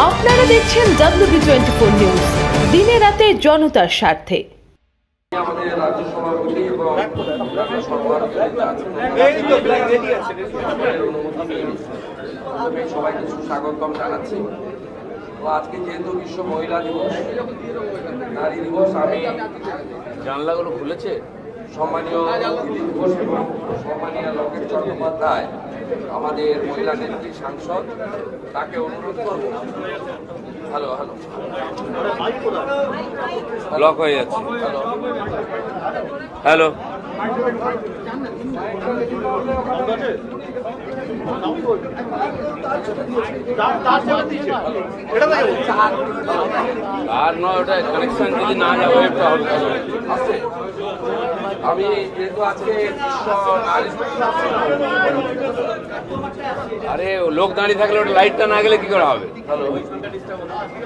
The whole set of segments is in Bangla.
আপনারা দেখছেন WB24 নিউজ, দিনে রাতে জনতার স্বার্থে। আমাদের রাজ্য সভাপতি এবং সবাইকে সুস্বাগতম জানাচ্ছি। তো আজকে যেহেতু বিশ্ব মহিলা দিবস, নারী দিবস, আমি জানলাগুলো খুলেছে সম্মানীয় দিদি ঘোষ এবং সম্মানীয় লকেট চট্টোপাধ্যায়, আমাদের মহিলা নেত্রী সাংসদ, তাকে অনুরোধ করব। হ্যালো হ্যালো ব্লক হয়ে যাচ্ছে। হ্যালো আর নয়, ওটা কানেকশন যদি না যাবে একটা হবে। আমি যেহেতু আজকে আরে লোক দাঁড়িয়ে থাকলে ওটা লাইটটা না গেলে কি করে হবে?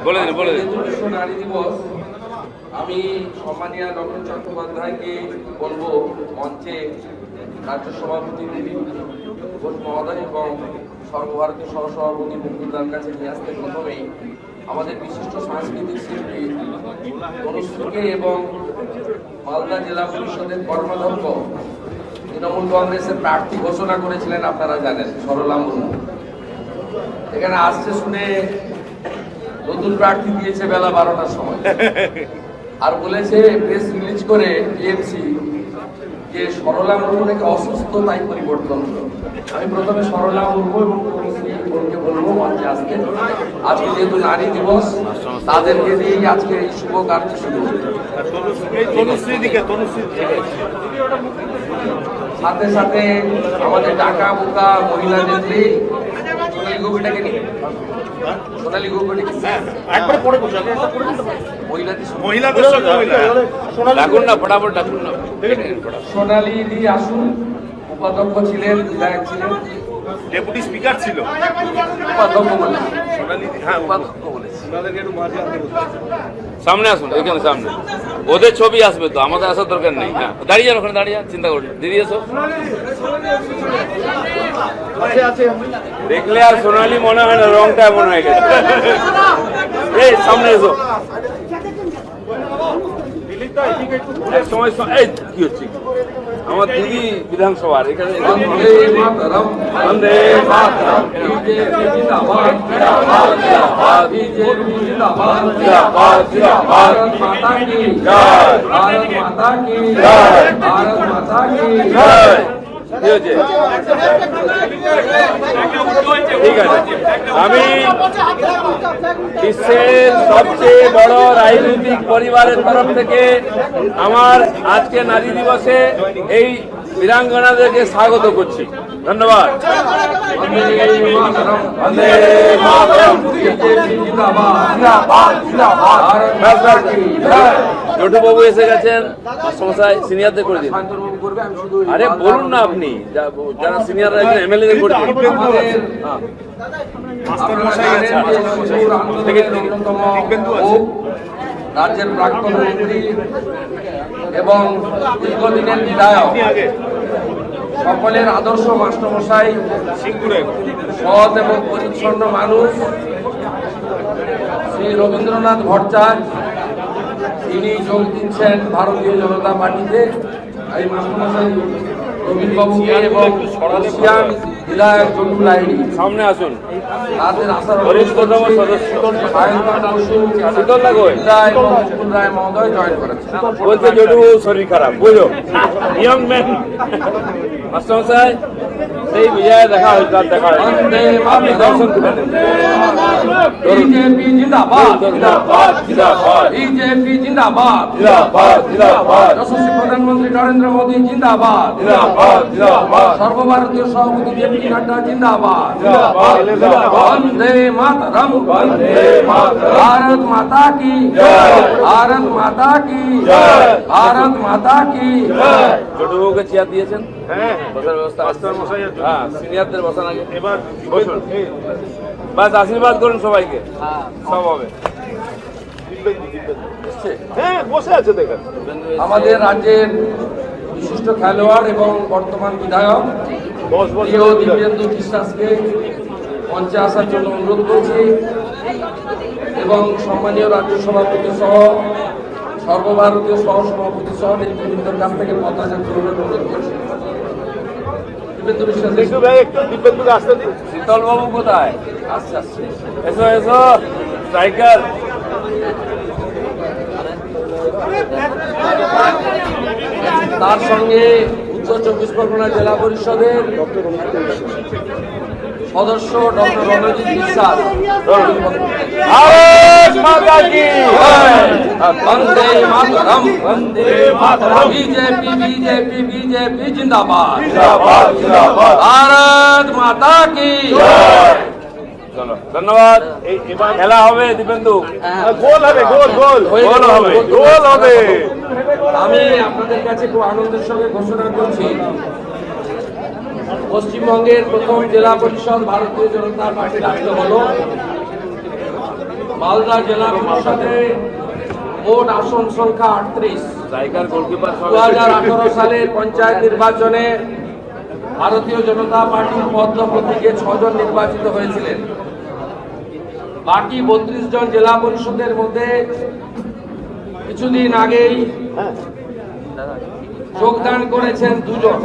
বলে দিন বলে দিন। বিশ্ব নারী দিবস, আমি সম্মানীয় লকেট চট্টোপাধ্যায়কে বলবো মঞ্চে রাজ্য সভাপতি দিদি ঘোষ মহোদয় এবং সর্বভারতীয় সহসভাপতি মুকুলদার কাছে নিয়ে আসতে প্রথমেই আমাদের বিশিষ্ট সাংস্কৃতিক শিল্পী তনুশ্রীকে এবং মালদা জেলা পরিষদের কর্মাধ্যক্ষ তৃণমূল কংগ্রেসের প্রার্থী ঘোষণা করেছিলেন, আপনারা জানেন, সরলা মুর্মু। এখানে আসছে শুনে নতুন প্রার্থী দিয়েছে বেলা 12টার সময়, আর বলেছে প্রেস রিলিজ করে টিএমসি যে সরলা মুর্মু নাকি অসুস্থ, তাই পরিবর্তন হলো। আমি প্রথমে সরলা মুর্মু এবং তনুশ্রীকে বলবো মঞ্চে আসতে। আজকে যেহেতু নারী দিবস, তাদেরকে দিয়েই আজকে এই শুভ কার্য শুরু হলো। সাথে সাথে আমাদের ঢাকা বুকা মহিলা নেত্রী সোনালী গোপীটাকে নিয়ে, সোনালী গোপীটাকে ডাকুন না, ফটাফট ডাকুন না। সোনালী দি আসুন, উপাধ্যক্ষ ছিলেন, বিধায়ক ছিলেন, ডেপুটি স্পিকার ছিল, উপাধ্যক্ষ বলে হ্যাঁ উপাধ্যক্ষ বলেছি। সামনে আসুন, এখানে সামনে ওদের ছবি আসবে তো, আমাদের আসার দরকার নেই। হ্যাঁ দাঁড়িয়ে যান, ওখানে দাঁড়িয়ে যান, চিন্তা করুন। দিদি এসো, দেখলে আর সোনালি মনে হয় না, রংটা এমন হয়ে গেছে। এই সামনে এসো, সময় এই কি হচ্ছে? আমার দিদি বিধানসভার এখানে বন্দে মাতরম, বন্দে মাতরম, বিজেপি জিন্দাবাদ, জিন্দাবাদ, জিন্দাবাদ, বিজেপি জিন্দাবাদ, জিন্দাবাদ, জিন্দাবাদ, ভারত মাতা কি জয়, ভারত মাতা কি জয়, ভারত মাতা কি জয়। কি হয়েছে? ঠিক আছে, আমি বিশ্বের সবচেয়ে বড় রাজনৈতিক পরিবারের তরফ থেকে আমার আজকে নারী দিবসে এই বীরাঙ্গনাদেরকে স্বাগত করছি। ধন্যবাদ। বন্দে মাতরম, বিজেপি জিন্দাবাদ, জিন্দাবাদ, জিন্দাবাদ, ভারত মাতা কি জয়। জটুবাবু এসে গেছেন, মাস্টারমশাই সিনিয়রদের করে দিন। শান্তনুবাবু করবে, আমি শুধু আরে বলুন না, আপনি যারা সিনিয়ররা এখানে এমএলএদের করে দিন। রাজ্যের প্রাক্তন মন্ত্রী এবং দীর্ঘদিনের বিধায়ক, সকলের আদর্শ মাস্টারমশাই, সৎ এবং পরিচ্ছন্ন মানুষ শ্রী রবীন্দ্রনাথ ভট্টাচার্য, তিনি যোগ দিচ্ছেন ভারতীয় জনতা পার্টিতে। এই মাস্টারমশাই রবীন্দ্রবাবুকে এবং রাশিয়ান বিধায়ক জন্টু লাহিড়ী সামনে আসুন। তাদের আশার বরিষ্ঠতম সদস্য সায়ন্তন বসু, শীতল লাগোয় রায় এবং মুকুল রায় মহোদয় জয়েন করেছেন। বলছে জটুবাবু শরীর খারাপ, বুঝো, ইয়ং ম্যান। মাস্টারমশাই সেই বিজয় দেখা হয়েছে, আর দেখা হয়েছে, আপনি দর্শন তুলে নেন। বিজেপি জিন্দাবাদ, জিন্দাবাদ, জিন্দাবাদ, বিজেপি জিন্দাবাদ, জিন্দাবাদ, জিন্দাবাদ, যশস্বী প্রধানমন্ত্রী নরেন্দ্র মোদী জিন্দাবাদ, জিন্দাবাদ, জিন্দাবাদ, সর্বভারতীয় সভাপতি জেপি নাড্ডা জিন্দাবাদ, জিন্দাবাদ, জিন্দাবাদ, বন্দে মাতরম, বন্দে মাতরম, ভারত মাতা কি জয়, ভারত মাতা কি জয়, ভারত মাতা কি জয়। জটুবাবুকে চেয়ার দিয়েছেন, বসার ব্যবস্থা আছে। হ্যাঁ, সিনিয়রদের বসান আগে। এবার বসুন, বাস আশীর্বাদ করুন সবাইকে, সব হবে। হ্যাঁ বসে আছে দেখেন। আমাদের রাজ্যের বিশিষ্ট খেলোয়াড় এবং বর্তমান বিধায়ক প্রিয় দিব্যেন্দু বিশ্বাসকে মঞ্চে আসার জন্য অনুরোধ করছি এবং সম্মানীয় রাজ্য সভাপতি সহ সর্বভারতীয় সহ সভাপতি সহ নেতৃবৃন্দের কাছ থেকে পতাকা গ্রহণের অনুরোধ করছি। দিব্যেন্দু বিশ্বাস দিব্যেন্দুকে আসতে দিন। শীতল বাবু কোথায়? আসছে আসছে। এসো এসো সাইকেল। তার সঙ্গে উত্তর চব্বিশ পরগনা জেলা পরিষদের সদস্য ডক্টর রণজিৎ বিশ্বাস। ভারত মাতা কি বন্দে মাতরম, বন্দে মাতরম। বিজেপি বিজেপি বিজেপি জিন্দাবাদ। জিন্দাবাদ জিন্দাবাদ। ভারত মাতা কি। চলো ধন্যবাদ। খেলা হবে দিবেন্দু। গোল হবে, গোল গোল গোল হবে, গোল হবে। আমি আপনাদের কাছে খুব আনন্দের সঙ্গে ঘোষণা করছি, পশ্চিমবঙ্গের প্রথম জেলা পরিষদ ভারতীয় জনতা পার্টির রাজ্য হল। মালদা জেলা পরিষদে মোট আসন সংখ্যা 38। জায়গার গোলকিপার 2018 সালের পঞ্চায়েত নির্বাচনে ভারতীয় জনতা পার্টির পদ্ম প্রতীকে 6 জন নির্বাচিত হয়েছিলেন। বাকি 32 জন জেলা পরিষদের মধ্যে কিছুদিন আগেই যোগদান করেছেন 2 জন।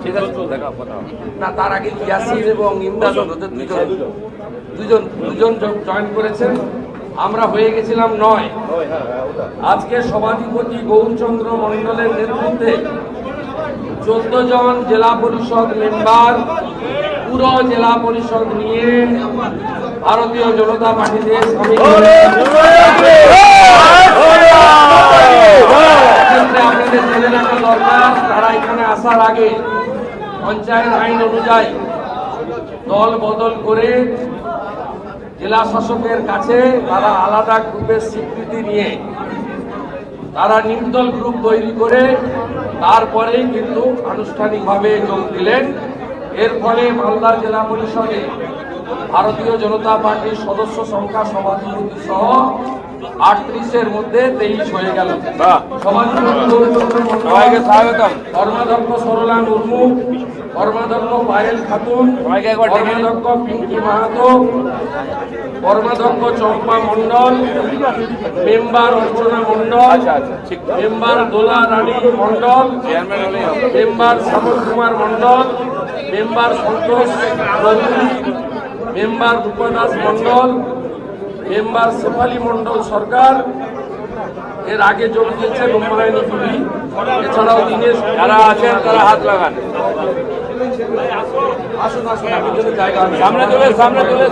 ঠিক আছে দেখা কথা হবে। না, তার আগে ইয়াসির এবং ইমদাদ ওদের দুজন জয়েন করেছেন। আমরা হয়ে গেছিলাম 9। আজকে সভাধিপতি গৌরচন্দ্র মণ্ডলের নেতৃত্বে 14 জন জেলা পরিষদ মেম্বার পুরো জেলা পরিষদ নিয়ে ভারতীয় জনতা পার্টিতে সামিল হয়েছেন। আপনাদের জেনে রাখা দরকার, তারা এখানে আসার আগে পঞ্চায়েত আইন অনুযায়ী দল বদল করে জেলা শাসকের কাছে তারা আলাদা গ্রুপের স্বীকৃতি নিয়ে তারা নির্দল গ্রুপ তৈরি করে তারপরেই কিন্তু আনুষ্ঠানিকভাবে যোগ দিলেন। এর ফলে মালদা জেলা পরিষদে ভারতীয় জনতা পার্টির সদস্য সংখ্যা সভাধিপতি সহ 38-এর মধ্যে 23 হয়ে গেল। সবাইকে স্বাগতম। কর্মাধ্যক্ষ সরলা মুর্মু, কর্মাধ্যক্ষ পায়েল খাতুন, কর্মাধ্যক্ষ পিঙ্কি মাহাতো, কর্মাধ্যক্ষ চম্পা মণ্ডল, মেম্বার অর্চনা মণ্ডল, মেম্বার দোলা রানী মণ্ডল, মেম্বার শ্যামল কুমার মণ্ডল, মেম্বার সন্তোষ চৌধুরী, মেম্বার রূপদাস মণ্ডল, মেম্বার শেফালি মণ্ডল সরকার এর আগে যোগ দিয়েছে বোম্বাইনি পুলি। এছাড়াও দীনেশ যারা আছেন তারা হাত লাগান। আসুন আসুন, আমি যদি জায়গা আমি সামনে চলে সামনে চলে।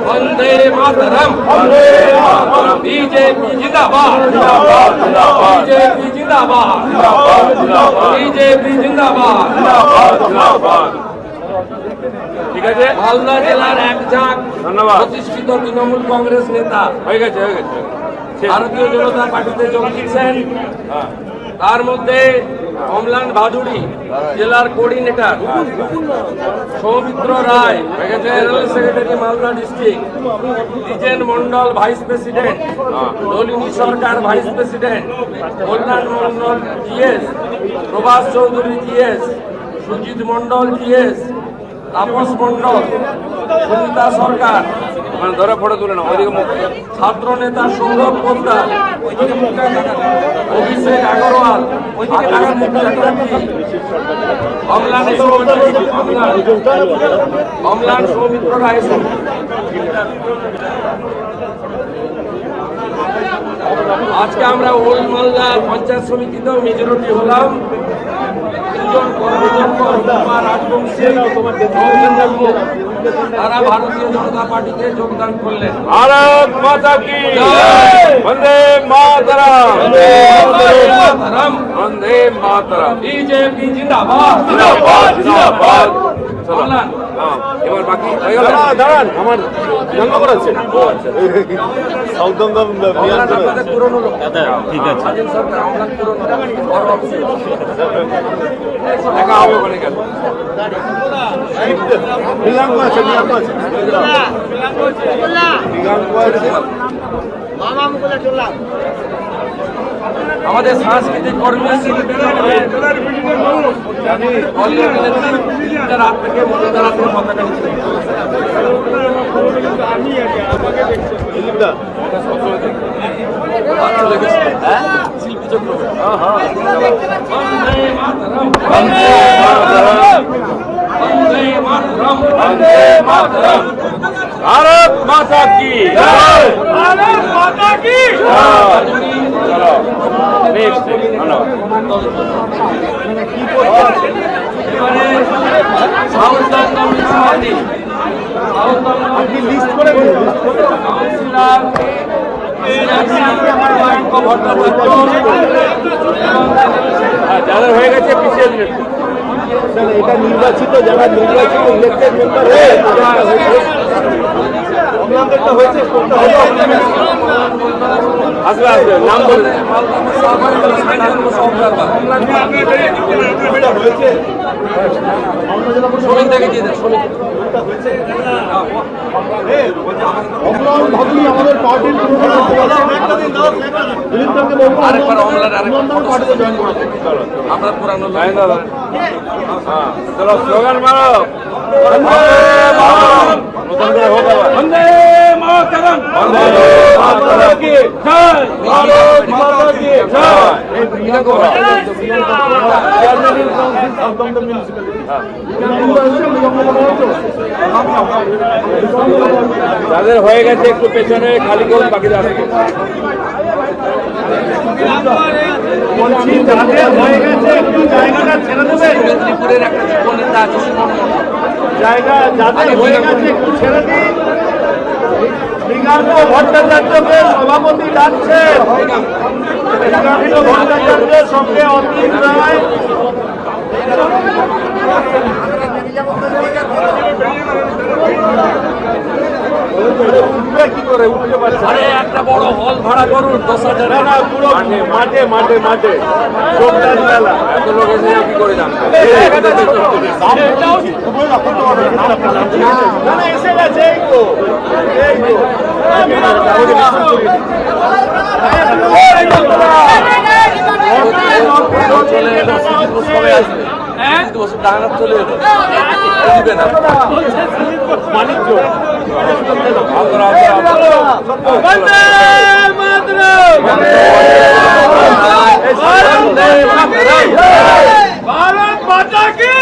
বন্দে মাতরম, বিজেপি জিন্দাবাদ, বিজেপি জিন্দাবাদ, বিজেপি জিন্দাবাদ। ঠিক আছে, মালদা জেলার এক ঝাঁক ধন্যবাদ। প্রতিষ্ঠিত তৃণমূল কংগ্রেস নেতা হয়ে গেছে হয়ে গেছে। ভারতীয় জনতা পার্টিতে যোগ দিচ্ছেন। তার মধ্যে অমলান ভাদুড়ি জেলার coordinator, Soumitra Roy general secretary Malda district, Dwijen Mondal vice president, Nalini Sarkar vice president, Kalyan Mondal GS, Prabhas Chowdhury GS, Sujit Mondal GS, Tapas Mondal, Sunita Sarkar, মানে ধরে ফটো তুলে না ওইদিকে মুখ। ছাত্র নেতা সৌরভ পোদ্দার, অভিষেক আগরওয়াল, আকাশ চ্যাটার্জি, অমলান সৌমিত্র রায়। আজকে আমরা ওল্ড মালদা পঞ্চায়েত সমিতিতেও মেজরিটি হলাম। 2 জন কর্মদক্ষ রাজবংশী তারা ভারতীয় জনতা পার্টিতে যোগদান করলেন। ভারত মাতা কি বন্দে মাতরম, মাতরম, বন্দে মাতরম। বিজেপি জিন্দাবাদ, জিন্দাবাদ জিন্দাবাদ। চলো বললাম। এবার বাকি হয়ে গেল। দাঁড়ান, আমার জন্মকর আছে সৌদঙ্গম অমলান আপনাদের পুরনো লোক। ঠিক আছে, স্বাধীন সরকার অমলান পুরনো বড় অফিসে। দেখা হবে ওখানে গেল। মৃগাঙ্ক আছে, মৃগাঙ্ক আছে, মৃগাঙ্ক আছে। আমাদের সাংস্কৃতিক কর্মী শিল্পী রাত থেকে মধ্যরাত থেকে পতাকা নিচ্ছে। শিল্পী চক্র भारत माता की भारत माता की আপনি লিস্ট করে যাদের হয়ে গেছে পিছিয়ে দিন এটা নির্বাচিত যারা নির্বাচিত ইলেক্টেড মেম্বার অমলানদেরটা হয়েছে আসবে আসবে নাম বলে হয়েছে শ্রমিক থেকে দিয়ে দেন শ্রমিক অমলান ভাবি আমাদের পার্টির আরেকবার অমলান আরেকবার পার্টিতে জয়েন করে আমরা পুরানো হ্যাঁ চলো স্লোগান মারো নতুন করে হোক আবার বন্দে মাতরম বন্দে মাতরম কি জয় ভারত মাতা কি জয় যাদের হয়ে গেছে একটু পেছনে খালি করুন বাকি যাবে মেদিনীপুরের একটা যুব নেতা আছে সুমন মণ্ডল। জায়গা যাদের হয়ে গেছে একটু ছেড়ে দিন। মৃগাঙ্ক ভট্টাচার্যকে সভাপতি ডাকছে। মৃগাঙ্ক ভট্টাচার্যের সঙ্গে অতীত রায় কি করে উঠতে পারছে আরে একটা বড় হল ভাড়া করুন 10,000 না পুরো মাঠে মাঠে মাঠে যোগদান মেলা এত লোক এসে কি করে জানবে এসে গেছে এই তো চলে এলো সিদ্দিকুর সবাই আসবে সিদ্দিকুর বছর ডাঙার চলে এলো দিবে না বাণিজ্য বন্দে মাতরম বন্দে মাতরম भारत माता की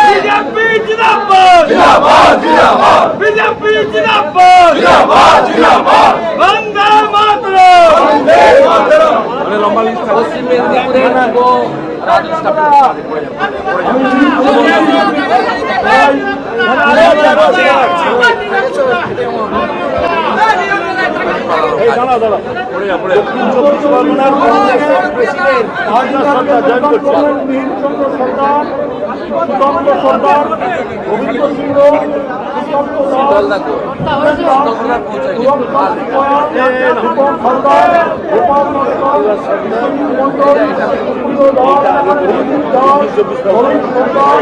बीजेपी जिंदाबाद जिंदाबाद जिंदाबाद बीजेपी जिंदाबाद जिंदाबाद जिंदाबाद वंदे मातरम वंदे मातरम মানে লম্বা লিস্ট পশ্চিম মেদিনীপুরের যুব রাজনীতি দক্ষিণ চব্বিশ পরগনার কংগ্রেসের প্রেসিডেন্ট জয়েন করছেন সুকান্ত সরকার গোবিন্দ সিংহ সুকান্ত দল দেখো দলগুলা পৌঁছায়নি দীপক সরকার গোপাল নস্কর সুনীল মন্ডল সুপ্রিয় দাস অভিজিৎ দাস অরুণ সরকার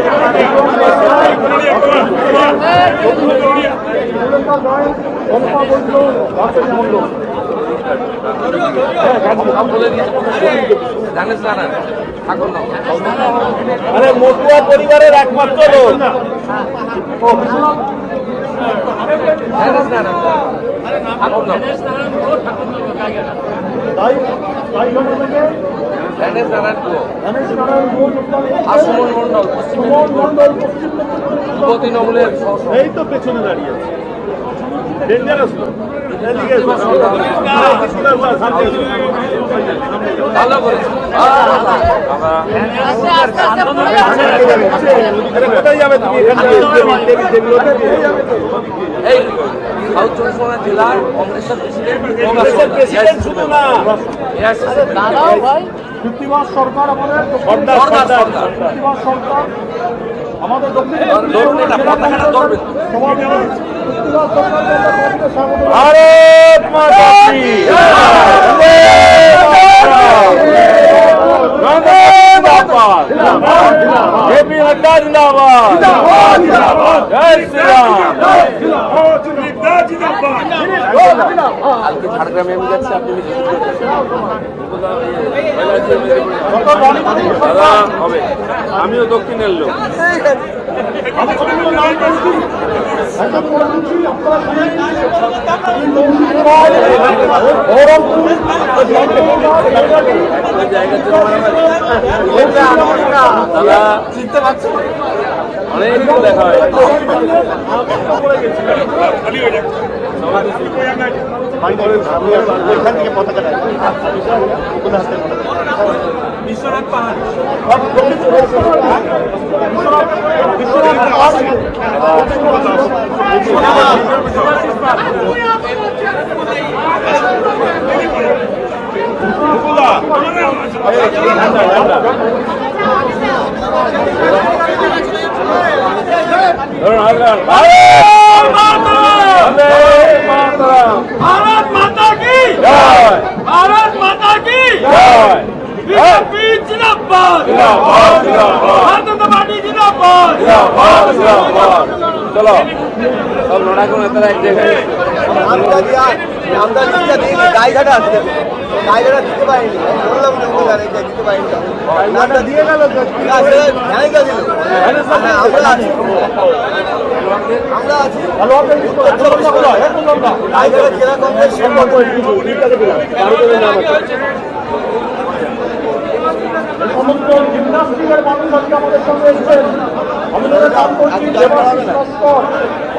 সুলেখা জয় শম্পা বৈদ্য রাকেশ মন্ডল বলে দিয়েছে জানিস না না ঠাকুর নাম মানে মতুয়া পরিবারের একমাত্র লোক জানিস না না ঠাকুর নাম তাই তাই জন্য থেকে জানিস নারায়ণ পুর গণেশ নারায়ণ ঘোষ যোগদান আর সুমন মণ্ডল পশ্চিম সুমন মেদিনীপুর মন্ডল পশ্চিম যুব তৃণমূলের সহ এই তো পেছনে দাঁড়িয়ে আছে ডেঞ্জারাস ভালো করেছে কোথায় যাবে তুমি এই সাউথ চব্বিশ পরগনা জেলার কংগ্রেসের প্রেসিডেন্ট শুধু না প্রেসিডেন্ট কৃত্তিবাস সরকার আমাদের সর্দার সর্দার কৃত্তিবাস সরকার আমাদের দক্ষিণ ধরবেন না পতাকাটা ধরবেন भारत माता की वंदे मातरम जेपी नड्डा जिंदाबाद जय श्री राम কালকে ঝাড়গ্রামে আমি যাচ্ছি, আপনি দাদা হবে, আমিও দক্ষিণের লোক। দাদা চিনতে পারছি, অনেক দেখা হয়। বিশ্বনাথ পাহাড় भारत माता की भारत माता की बीजेपी जिंदाबाद भारत माता जिंदाबाद। चलो सब लड़ाकू नेतारा एक जगह গাইঘাটা আসছে, গাইঘাটা দিতে পারিনি, বললাম দিতে পারিনি, নামটা দিয়ে গেল জায়গা দিল। আমরা আছি, আমরা আছি গাইঘাটা জেলা কংগ্রেস সমস্ত জিমনাস্টিকের মানুষ আজকে আমাদের সঙ্গে এসেছেন। আমাদের নাম করছি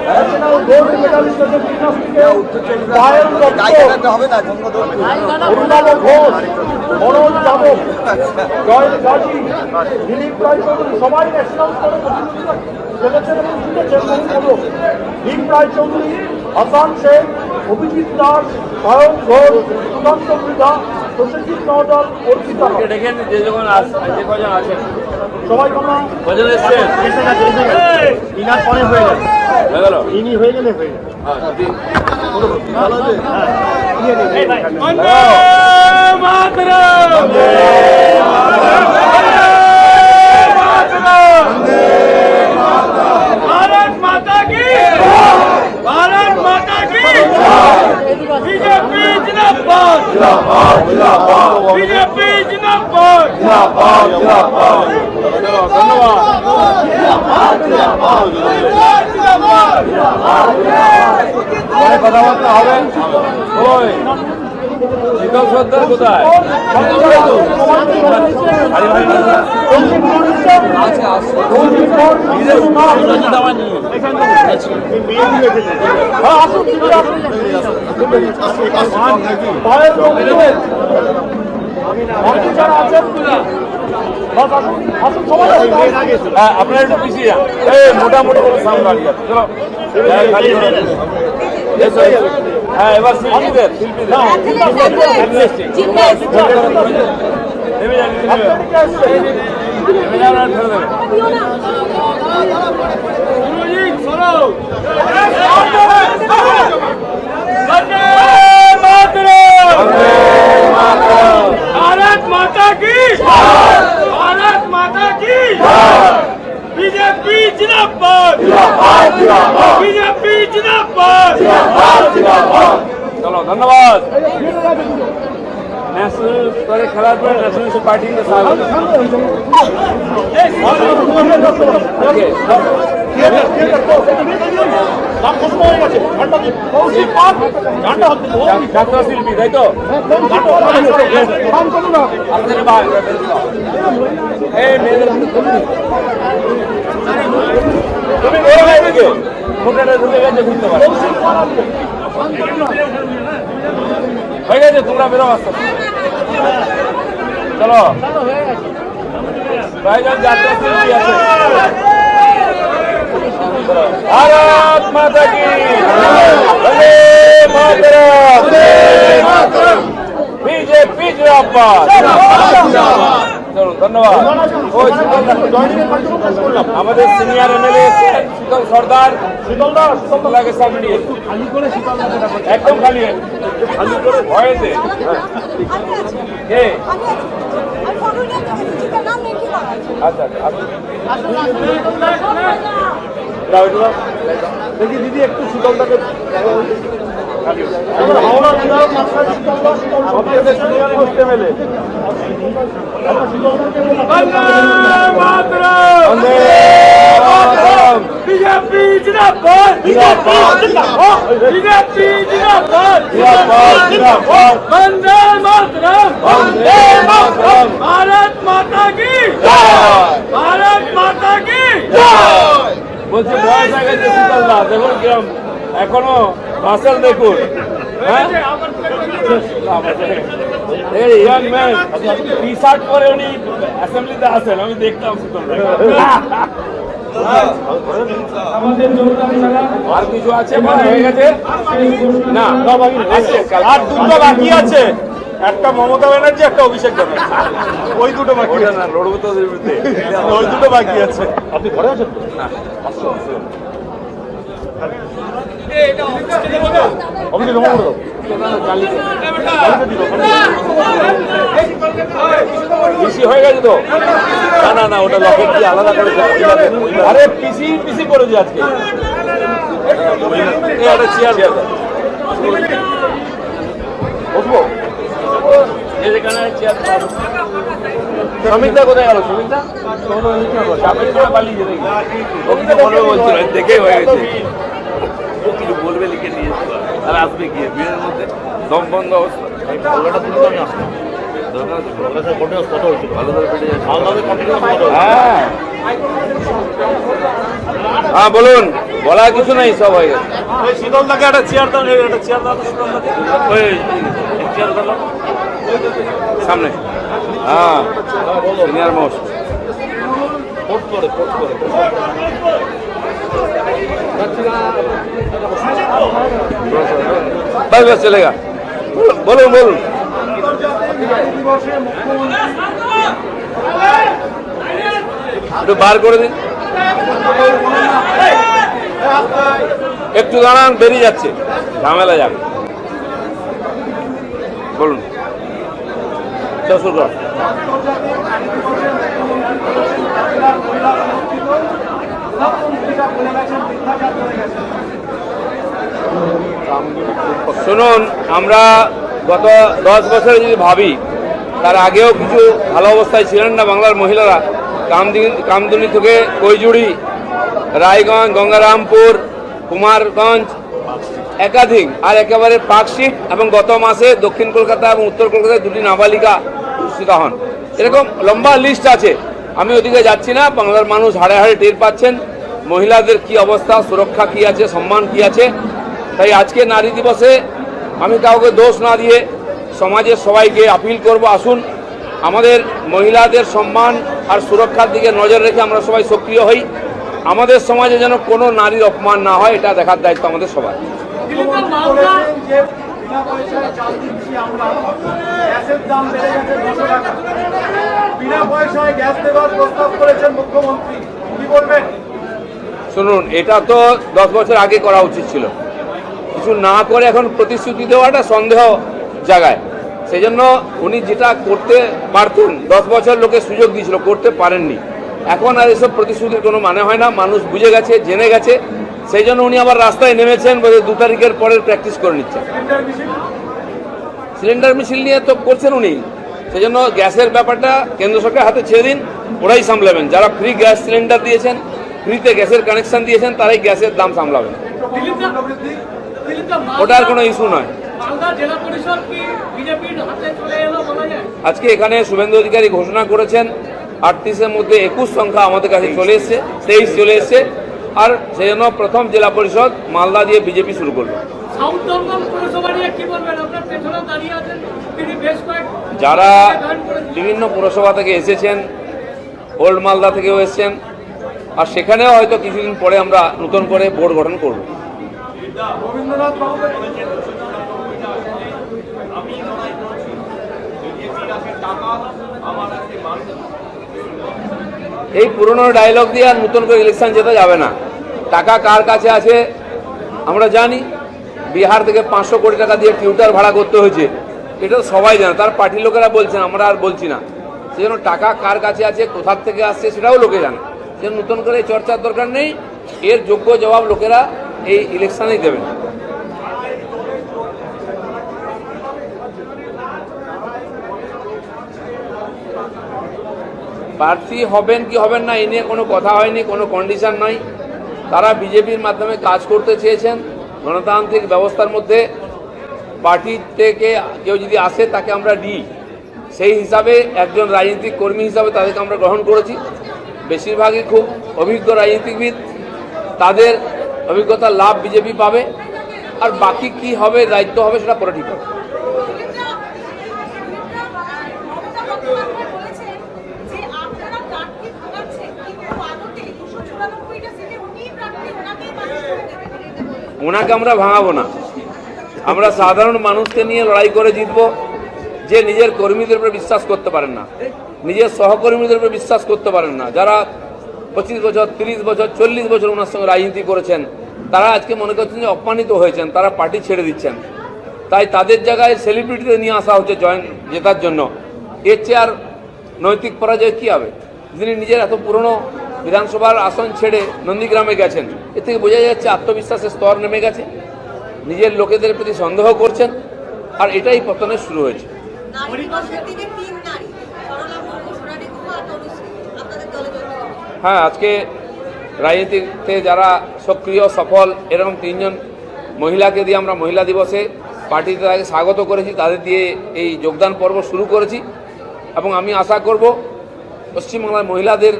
ন্যাশনাল গোল্ড মেডালিস্ট জিমনাস্টিকে পায়েল দত্ত, অরুণাভ ঘোষ, মনোজ যাদব, জয় গাজী, দিলীপ রায় চৌধুরী সবাই ন্যাশনাল স্তরে প্রতিযোগিতা খেলেছেন এবং জিতেছেন পদক। ভীম রায় চৌধুরী, হাসান শেখ, অভিজিৎ দাস, সায়ন ঘোষ, সুকান্ত মৃধা, প্রসেনজিৎ নওদাল, অর্পিতা। দেখেন যে কজন আছেন সবাই কজন এসছেন, ইনার পরে হয়ে গেল, ইনি হয়ে গেলে হয়ে গেল। भारत माता की भारत माता की बीजेपी जिंदाबाद बीजेपी जिंदाबाद। কথাবার্তা হবে। ওই শীতল সর্দার কোথায়? আপনার একটু পিছিয়ে যান, মোটামুটি করে সামনে দাঁড়িয়ে আছে। চলো হ্যাঁ, এবার শিল্পীদের भारत माता की भारत माता की बीजेपी जिंदाबाद बीजेपी जिंदाबाद। चलो धन्यवाद। ন্যাশনাল স্তরে খেলার পর ন্যাশনাল পার্টিকে স্বাগত। যাত্রা শিল্পী তাই তো? আপনাদের ভাই এই মেয়েদের তুমি বড় ভাই থেকে ফোটাটা ঢুকে গেছে, ঘুরতে পারো হয়ে গেছে, তোমরা বেরো আসতে। চলো কয়েকজন যাত্রা শিল্পী আছে। भारत माता की वंदे मातरम बीजेपी जिंदाबाद। चलो धन्यवाद। আমাদের সিনিয়র এমএলএ শীতল সর্দার, শীতল দাকে সামনে নিয়ে একদম খালি হয়েছে। আচ্ছা দেখি দিদি একটু শীতলটাকে হাওড়া বিধায়ক মাস্টার শীতল দাস সবচেয়ে সিনিয়র পোস্টে মেলে बीजेपी जिंदाबाद बीजेपी जिंदाबाद वंदे मातरम वंदे मातरम भारत माता की भारत माता की বলছি বয়স হয়ে গেছে শীতলদা, দেখুন কিরম এখনো মাসেল দেখুন। হ্যাঁ ইয়াং ম্যান টি শার্ট পরে উনি অ্যাসেম্বলিতে আসেন, আমি দেখতাম শীতলদা। আর কিছু আছে মনে হয়ে গেছে না? আর দুটো বাকি আছে, একটা মমতা ব্যানার্জি, একটা অভিষেক ব্যানার্জি, ওই দুটো বাকি ওটা আছে। না, লড়বো তো ওদের বিরুদ্ধে। ওই দুটো বাকি আছে। আপনি ঘরে আছেন তো? আপনি জমা করে দাও। পিসি হয়ে গেছে তো? না না না, ওটা লকেট দিয়ে আলাদা করে আরে পিসি পিসি করেছে আজকে। একটা চেয়ার বসবো? এখানে চেয়ার। শ্রমিকদা কোথায় গেল? শ্রমিকদা চাপের করে পালিয়ে যেতে ও কিছু বলবে বলছিল, দেখেই হয়ে গেছে। ও কিছু বলবে লিখে নিয়ে আর আসবে গিয়ে বিয়ের মধ্যে দম বন্ধ অবস্থা। হ্যাঁ হ্যাঁ বলুন, বলার কিছু নাই, সব হয়ে গেছে। শীতলদাকে একটা চেয়ার দাও, একটা চেয়ার দাও শীতলদাকে। ওই চেয়ার গেল সামনে। হ্যাঁ সিনিয়র মোস্ট बस बस चलेगा। बोलून बोलून একটু বার করে দিন, একটু দাঁড়ান, বেরিয়ে যাচ্ছে, ঝামেলা যাবে। বলুন শুরু করুন। শুনুন, আমরা গত 10 বছরে যদি ভাবি, তার আগেও কিছু ভালো অবস্থায় ছিলেন না বাংলার মহিলারা। কামদুনি থেকে কৈজুড়ি, রায়গঞ্জ, গঙ্গারামপুর, কুমারগঞ্জ, একাধিক, আর একেবারে পার্কশিট, এবং গত মাসে দক্ষিণ কলকাতা এবং উত্তর কলকাতায় 2টি নাবালিকা ধর্ষিতা হন। এরকম লম্বা লিস্ট আছে, আমি ওদিকে যাচ্ছি না। বাংলার মানুষ হাড়ে হাড়ে টের পাচ্ছেন মহিলাদের কি অবস্থা, সুরক্ষা কি আছে, সম্মান কি আছে। তাই আজকে নারী দিবসে আমি কাউকে দোষ না দিয়ে সমাজের সবাইকে আপিল করব, আসুন আমাদের মহিলাদের সম্মান আর সুরক্ষার দিকে নজর রেখে আমরা সবাই সক্রিয় হই। আমাদের সমাজে যেন কোনো নারীর অপমান না হয়, এটা দেখার দায়িত্ব আমাদের সবার। শুনুন, এটা তো 10 বছর আগে করা উচিত ছিল। কিছু না করে এখন প্রতিশ্রুতি দেওয়াটা সন্দেহ জায়গায়। সেই জন্য উনি যেটা করতে পারতেন, 10 বছর লোকে সুযোগ দিয়েছিল, করতে পারেননি। এখন আর এসব প্রতিশ্রুতির কোনো মানে হয় না, মানুষ বুঝে গেছে, জেনে গেছে। সেই জন্য উনি আবার রাস্তায় নেমেছেন, 2 তারিখের পরের প্র্যাকটিস করে নিচ্ছেন। সিলিন্ডার মিছিল নিয়ে তো করছেন উনি। সেই জন্য গ্যাসের ব্যাপারটা কেন্দ্র সরকার হাতে ছেড়ে দিন, ওরাই সামলাবেন। যারা ফ্রি গ্যাস সিলিন্ডার দিয়েছেন, ফ্রিতে গ্যাসের কানেকশন দিয়েছেন, তারাই গ্যাসের দাম সামলাবেন। ওটার কোনো ইস্যু নয়। আজকে এখানে শুভেন্দু অধিকারী ঘোষণা করেছেন 38-এর মধ্যে 21 সংখ্যা আমাদের কাছে চলে এসছে, 23 চলে এসছে। আর সেই জন্য প্রথম জেলা পরিষদ মালদা দিয়ে বিজেপি শুরু করবে। যারা বিভিন্ন পুরসভা থেকে এসেছেন, ওল্ড মালদা থেকেও এসেছেন, আর সেখানেও হয়তো কিছুদিন পরে আমরা নতুন করে বোর্ড গঠন করব। এই পুরনো ডায়লগ দিয়ে আর নতুন করে ইলেকশন জেতা যাবে না। টাকা কার কাছে আছে আমরা জানি। বিহার থেকে 500 কোটি টাকা দিয়ে টিউটার ভাড়া করতে হয়েছে, এটা সবাই জানে। তার পার্টির লোকেরা বলছেন, আমরা আর বলছি না। সেজন্য টাকা কার কাছে আছে, কোথার থেকে আসছে, সেটাও লোকে জানে। সেজন্য নতুন করে চর্চার দরকার নেই। এর যোগ্য জবাব লোকেরা এই ইলেকশনেই দেবেন। প্রার্থী হবেন কি হবেন না এই নিয়ে কোনো কথা হয়নি, কোনো কন্ডিশন নাই। তারা বিজেপির মাধ্যমে কাজ করতে চেয়েছেন গণতান্ত্রিক ব্যবস্থার মধ্যে। পার্টি থেকে কেউ যদি আসে তাকে আমরা দিই, সেই হিসাবে একজন রাজনৈতিক কর্মী হিসাবে তাদেরকে আমরা গ্রহণ করেছি। বেশিরভাগই খুব অভিজ্ঞ রাজনীতিবিদ, তাদের অভিজ্ঞতার লাভ বিজেপি পাবে। আর বাকি কি হবে, দায়িত্ব হবে, সেটা পরে ঠিক হবে। ওনাকে আমরা ভাঙাবো না, আমরা সাধারণ মানুষকে নিয়ে লড়াই করে জিতবো। যে নিজের কর্মীদের উপরে বিশ্বাস করতে পারেন না, নিজের সহকর্মীদের উপরে বিশ্বাস করতে পারেন না, যারা 25 বছর 30 বছর 40 বছর ওনার সঙ্গে রাজনীতি করেছেন, তারা আজকে মনে করছেন যে অপমানিত হয়েছেন, তারা পার্টি ছেড়ে দিচ্ছেন। তাই তাদের জায়গায় সেলিব্রিটিদের নিয়ে আসা হচ্ছে জেতার জন্য। এর চেয়ে আর নৈতিক পরাজয় কী হবে? যিনি নিজের এত পুরনো বিধানসভার আসন ছেড়ে নন্দীগ্রামে গেছেন, এ থেকে বোঝা যাচ্ছে আত্মবিশ্বাসের স্তর নেমে গেছে, নিজের লোকেদের প্রতি সন্দেহ করছেন, আর এটাই পতনের শুরু হয়েছে। হ্যাঁ, আজকে রাজনীতিতে যারা সক্রিয় সফল এরকম 3 জন মহিলাকে দিয়ে আমরা মহিলা দিবসে পার্টিতে তাকে স্বাগত করেছি, তাদের দিয়ে এই যোগদান পর্ব শুরু করেছি। এবং আমি আশা করব পশ্চিমবাংলার মহিলাদের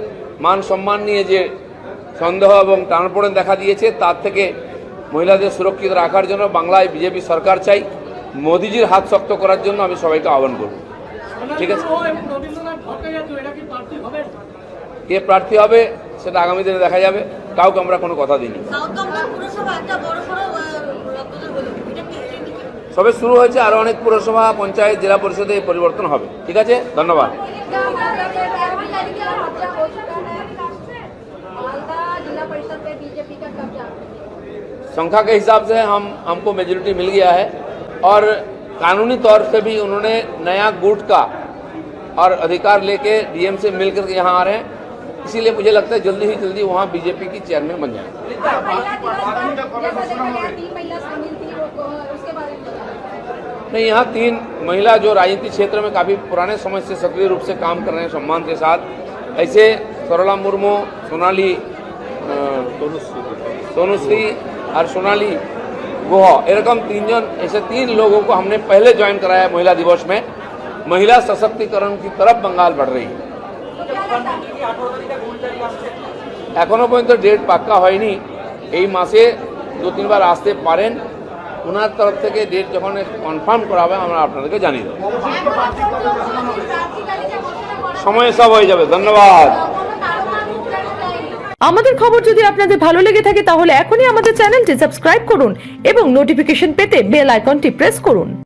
মান সম্মান নিয়ে যে সন্দেহ এবং টানাপোড়েন দেখা দিয়েছে, তার থেকে মহিলাদের সুরক্ষিত রাখার জন্য বাংলায় বিজেপি সরকার চাই। মোদিজির হাত শক্ত করার জন্য আমি সবাইকে আহ্বান করব। ঠিক আছে, কে প্রার্থী হবে সেটা আগামী দিনে দেখা যাবে, কাউকে আমরা কোনো কথা দিইনি। সবে শুরু হয়েছে, আরও অনেক পুরসভা, পঞ্চায়েত, জেলা পরিষদে পরিবর্তন হবে। ঠিক আছে, ধন্যবাদ। संख्या के हिसाब से हमको मेजोरिटी मिल गया है और कानूनी तौर से भी उन्होंने नया गुट का और अधिकार लेके डीएम से मिलकर के यहाँ आ रहे हैं। इसीलिए मुझे लगता है जल्दी ही जल्दी वहाँ बीजेपी की चेयरमैन बन जाए। नहीं, यहाँ 3 महिला जो राजनीतिक क्षेत्र में काफ़ी पुराने समय से सक्रिय रूप से काम कर रहे हैं सम्मान के साथ, ऐसे सरला मुर्मू, सोनाली सोनूश्री और सोनाली गुहा, एरकम 3 जन, ऐसे 3 लोगों को हमने पहले ज्वाइन कराया महिला दिवस में। महिला सशक्तिकरण की तरफ बंगाल बढ़ रही है। এখনো পর্যন্ত ডেট পাক্কা হয়নি, এই মাসে 2-3 বার আসতে পারেন। ওনার তরফ থেকে ডেট যখন কনফার্ম করা হবে আমরা আপনাদেরকে জানিয়ে দেব। সময় সব হয়ে যাবে। ধন্যবাদ। আমাদের খবর যদি আপনাদের ভালো লেগে থাকে তাহলে এখনই আমাদের চ্যানেলটি সাবস্ক্রাইব করুন এবং নোটিফিকেশন পেতে বেল আইকনটি প্রেস করুন।